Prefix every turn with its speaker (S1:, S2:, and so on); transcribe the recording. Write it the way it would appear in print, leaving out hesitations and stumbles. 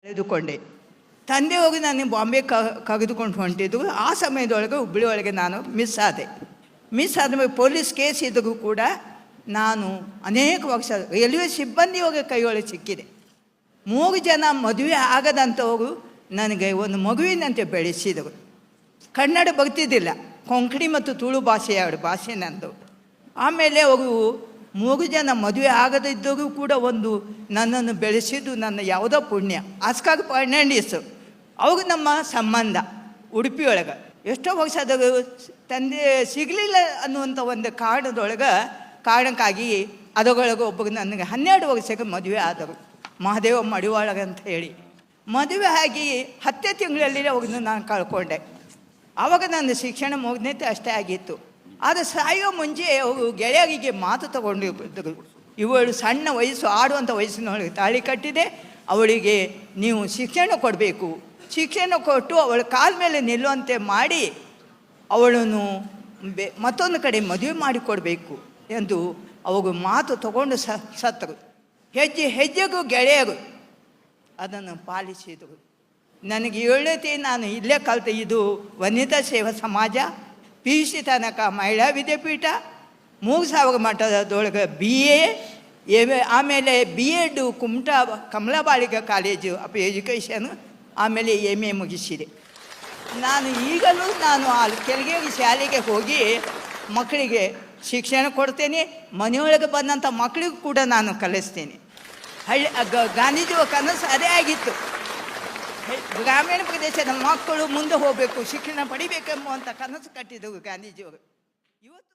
S1: ಕಳೆದುಕೊಂಡೆ. ತಂದೆ ಹೋಗಿ ನಾನು ಬಾಂಬೆ ಕಗೆದುಕೊಂಡು ಹೊಂಟಿದ್ದು. ಆ ಸಮಯದೊಳಗೆ ಹುಬ್ಬಳ್ಳಿ ಒಳಗೆ ನಾನು ಮಿಸ್ ಆದಮೇಲೆ ಪೊಲೀಸ್ ಕೇಸ್ ಇದ್ದರೂ ಕೂಡ ನಾನು ಅನೇಕ ವರ್ಷ ರೈಲ್ವೆ ಸಿಬ್ಬಂದಿ ಹೋಗಿ ಕೈಯೊಳಗೆ ಸಿಕ್ಕಿದೆ. 3 ಜನ ಮದುವೆ ಆಗದಂಥವರು ನನಗೆ ಒಂದು ಮಗುವಿನಂತೆ ಬೆಳೆಸಿದರು. ಕನ್ನಡ ಬರ್ತಿದ್ದಿಲ್ಲ, ಕೊಂಕಣಿ ಮತ್ತು ತುಳು ಭಾಷೆ ನಂದು. ಆಮೇಲೆ ಅವರು 3 ಜನ ಮದುವೆ ಆಗದಿದ್ದರೂ ಕೂಡ ನನ್ನನ್ನು ಬೆಳೆಸಿದ್ದು ನನ್ನ ಯಾವುದೋ ಪುಣ್ಯ. ಆಸ್ಕಾರ್ ಫರ್ನಾಂಡಿಸ್ ಅವರು ನಮ್ಮ ಸಂಬಂಧ ಉಡುಪಿಯೊಳಗೆ ಎಷ್ಟೋ ವರ್ಷದವರು ತಂದೆ ಸಿಗಲಿಲ್ಲ ಅನ್ನುವಂಥ ಒಂದು ಕಾರಣಕ್ಕಾಗಿ ಅದರೊಳಗೆ ಒಬ್ಬರು ನನಗೆ 12 ವರ್ಷಕ್ಕೆ ಮದುವೆ ಆದರು. ಮಹಾದೇವ ಮಡಿವಾಳಗ ಅಂತ ಹೇಳಿ ಮದುವೆ ಆಗಿ 10 ತಿಂಗಳಲ್ಲಿ ಅವ್ರನ್ನ ನಾನು ಕಳ್ಕೊಂಡೆ. ಆವಾಗ ನನ್ನ ಶಿಕ್ಷಣ ಮುಗ್ದತೆ ಅಷ್ಟೇ ಆಗಿತ್ತು. ಆದರೆ ಸಾಯೋ ಮುಂಚೆ ಅವರು ಗೆಳೆಯರಿಗೆ ಮಾತು ತಗೊಂಡಿದ್ದರು. ಇವಳು ಸಣ್ಣ ವಯಸ್ಸು, ಆಡುವಂಥ ವಯಸ್ಸಿನೊಳಗೆ ತಾಳಿ ಕಟ್ಟಿದೆ, ಅವಳಿಗೆ ನೀವು ಶಿಕ್ಷಣ ಕೊಡಬೇಕು, ಶಿಕ್ಷಣ ಕೊಟ್ಟು ಅವಳ ಕಾಲ ಮೇಲೆ ನಿಲ್ಲುವಂತೆ ಮಾಡಿ ಅವಳನ್ನು ಮತ್ತೊಂದು ಕಡೆ ಮದುವೆ ಮಾಡಿಕೊಡ್ಬೇಕು ಎಂದು ಅವರು ಮಾತು ತಗೊಂಡು ಸತ್ತರು. ಹೆಜ್ಜೆಗೂ ಗೆಳೆಯರು ಅದನ್ನು ಪಾಲಿಸಿದರು. ನನಗೆ 7ನೇ ನಾನು ಇಲ್ಲೇ ಕಲಿತೆ. ಇದು ವನಿತಾ ಸೇವಾ ಸಮಾಜ, PUC ತನಕ ಮಹಿಳಾ ವಿದ್ಯಾಪೀಠ, 3000 ಮಟ್ಟದೊಳಗೆ BA, ಆಮೇಲೆ B.Ed Kumta Kamala Balika college of education, ಆಮೇಲೆ MA ಮುಗಿಸಿದೆ. ಈಗಲೂ ನಾನು ಕೆಳಗೆ ಶಾಲೆಗೆ ಹೋಗಿ ಮಕ್ಕಳಿಗೆ ಶಿಕ್ಷಣ ಕೊಡ್ತೇನೆ. ಮನೆಯೊಳಗೆ ಬಂದಂಥ ಮಕ್ಕಳಿಗೂ ಕೂಡ ನಾನು ಕಲಿಸ್ತೇನೆ. ಗಾಂಧೀಜಿಯ ಕನಸು ಅದೇ ಆಗಿತ್ತು. ಗ್ರಾಮೀಣ ಪ್ರದೇಶದ ಮಕ್ಕಳು ಮುಂದೆ ಹೋಗಬೇಕು, ಶಿಕ್ಷಣ ಪಡಿಬೇಕೆಂಬುವಂಥ ಕನಸು ಕಟ್ಟಿದ್ದವು ಗಾಂಧೀಜಿಯವರು. ಇವತ್ತು